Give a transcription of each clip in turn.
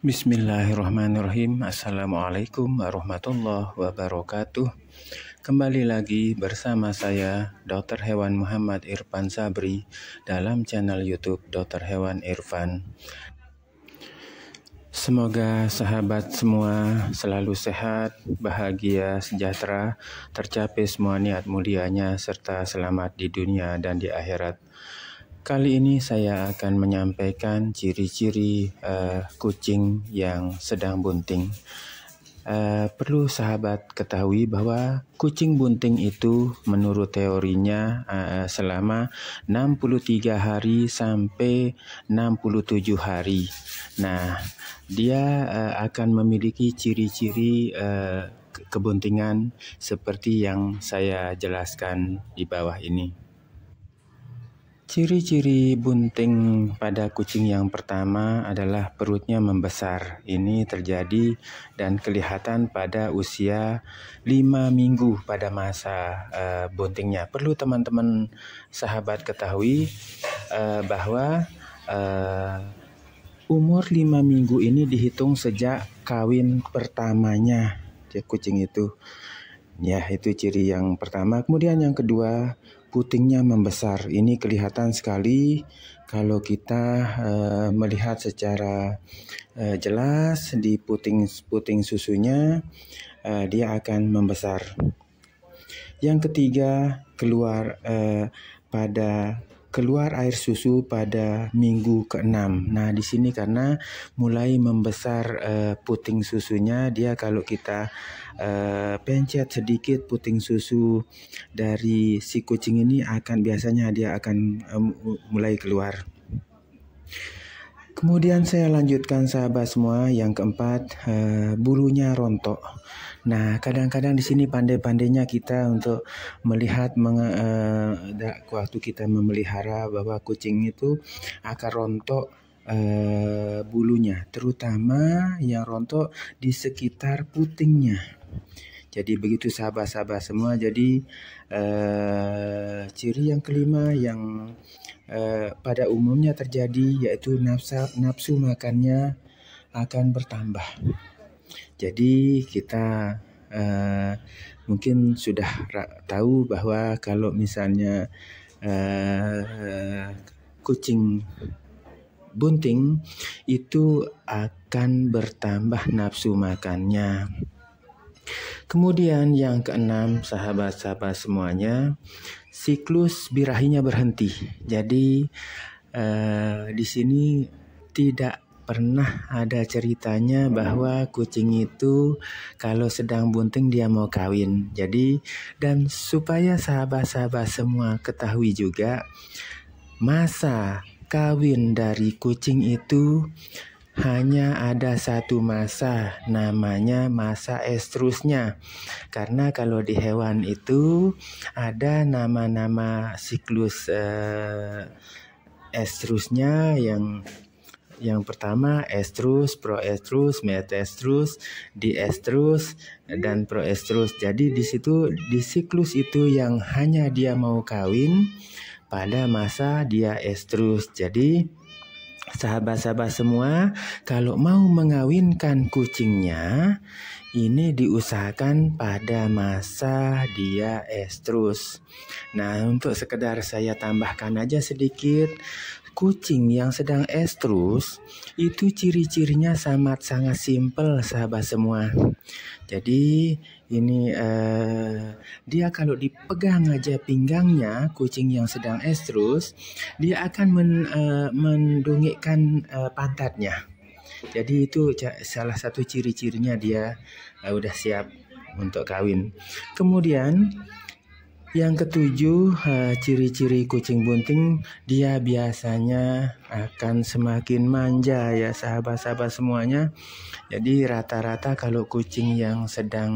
Bismillahirrahmanirrahim. Assalamualaikum warahmatullahi wabarakatuh. Kembali lagi bersama saya Dr. Hewan Muhammad Irfan Sabri dalam channel YouTube Dr. Hewan Irfan. Semoga sahabat semua selalu sehat, bahagia, sejahtera, tercapai semua niat mulianya serta selamat di dunia dan di akhirat. Kali ini saya akan menyampaikan ciri-ciri kucing yang sedang bunting. Perlu sahabat ketahui bahwa kucing bunting itu menurut teorinya selama 63 hari sampai 67 hari. Nah, dia akan memiliki ciri-ciri kebuntingan seperti yang saya jelaskan di bawah ini. Ciri-ciri bunting pada kucing yang pertama adalah perutnya membesar. Ini terjadi dan kelihatan pada usia 5 minggu pada masa buntingnya. Perlu teman-teman sahabat ketahui bahwa umur 5 minggu ini dihitung sejak kawin pertamanya kucing itu. Ya, itu ciri yang pertama. Kemudian yang kedua, putingnya membesar. Ini kelihatan sekali kalau kita melihat secara jelas di puting susunya, dia akan membesar. Yang ketiga, keluar air susu pada minggu ke-6. Nah, di sini karena mulai membesar puting susunya, dia kalau kita pencet sedikit puting susu dari si kucing ini biasanya dia akan mulai keluar. Kemudian saya lanjutkan sahabat semua, yang keempat, bulunya rontok. Nah, kadang-kadang di sini pandai-pandainya kita untuk melihat waktu kita memelihara bahwa kucing itu akan rontok bulunya, terutama yang rontok di sekitar putingnya. Jadi begitu sahabat-sahabat semua. Jadi ciri yang kelima yang pada umumnya terjadi yaitu nafsu makannya akan bertambah. Jadi kita mungkin sudah tahu bahwa kalau misalnya kucing bunting itu akan bertambah nafsu makannya. Kemudian yang keenam, sahabat-sahabat semuanya, siklus birahinya berhenti. Jadi di sini tidak pernah ada ceritanya bahwa kucing itu kalau sedang bunting dia mau kawin. Jadi, dan supaya sahabat-sahabat semua ketahui juga, masa kawin dari kucing itu hanya ada satu masa, namanya masa estrusnya. Karena kalau di hewan itu ada nama-nama siklus estrusnya yang pertama estrus, proestrus, metaestrus, diestrus, dan proestrus. Jadi di situ di siklus itu yang hanya dia mau kawin pada masa dia estrus. Jadi sahabat-sahabat semua, kalau mau mengawinkan kucingnya, ini diusahakan pada masa dia estrus. Nah, untuk sekedar saya tambahkan aja sedikit, kucing yang sedang estrus itu ciri-cirinya sangat simpel sahabat semua. Jadi ini dia kalau dipegang aja pinggangnya, kucing yang sedang estrus, dia akan mendongekkan pantatnya. Jadi itu salah satu ciri-cirinya dia udah siap untuk kawin. Kemudian yang ketujuh, ciri-ciri kucing bunting, dia biasanya akan semakin manja ya sahabat-sahabat semuanya. Jadi rata-rata kalau kucing yang sedang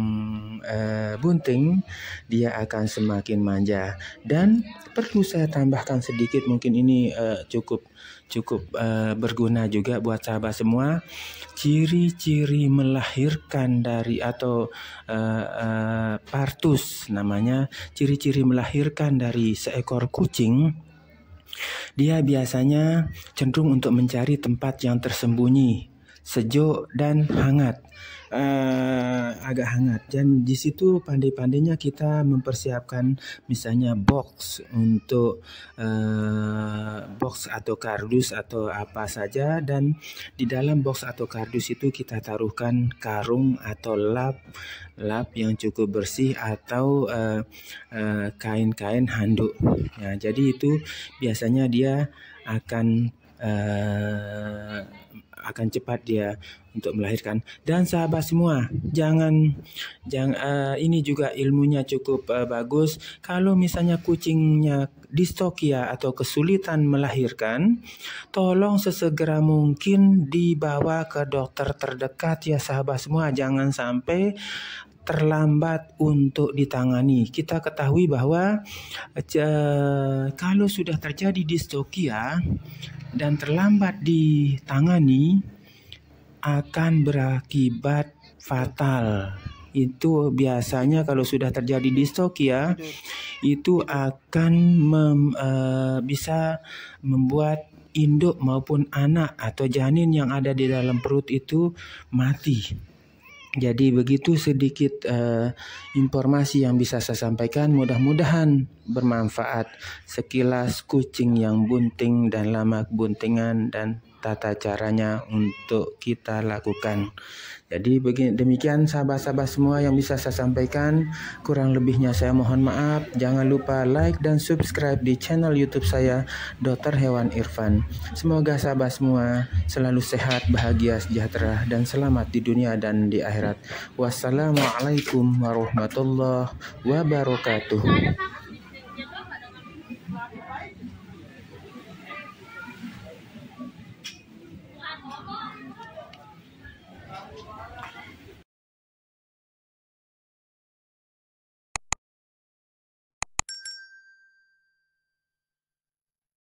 bunting, dia akan semakin manja. Dan perlu saya tambahkan sedikit, mungkin ini cukup berguna juga buat sahabat semua. Ciri-ciri melahirkan dari atau partus namanya, ciri-ciri melahirkan dari seekor kucing, dia biasanya cenderung untuk mencari tempat yang tersembunyi. sejuk dan hangat. Agak hangat, dan di situ pandai-pandainya kita mempersiapkan misalnya box untuk box atau kardus atau apa saja, dan di dalam box atau kardus itu kita taruhkan karung atau lap yang cukup bersih atau kain-kain handuk. Ya, jadi itu biasanya dia akan cepat dia untuk melahirkan. Dan sahabat semua, jangan ini juga ilmunya cukup bagus. Kalau misalnya kucingnya distokia atau kesulitan melahirkan, tolong sesegera mungkin dibawa ke dokter terdekat ya sahabat semua. Jangan sampai terlambat untuk ditangani. Kita ketahui bahwa kalau sudah terjadi distokia dan terlambat ditangani akan berakibat fatal. Itu biasanya kalau sudah terjadi distokia itu akan bisa membuat induk maupun anak atau janin yang ada di dalam perut itu mati. Jadi begitu sedikit informasi yang bisa saya sampaikan, mudah-mudahan bermanfaat. Sekilas kucing yang bunting dan lama buntingan dan tata caranya untuk kita lakukan. Jadi demikian sahabat-sahabat semua yang bisa saya sampaikan. Kurang lebihnya saya mohon maaf. Jangan lupa like dan subscribe di channel YouTube saya, Dr. Hewan Irfan. Semoga sahabat semua selalu sehat, bahagia, sejahtera, dan selamat di dunia dan di akhirat. Wassalamualaikum warahmatullahi wabarakatuh.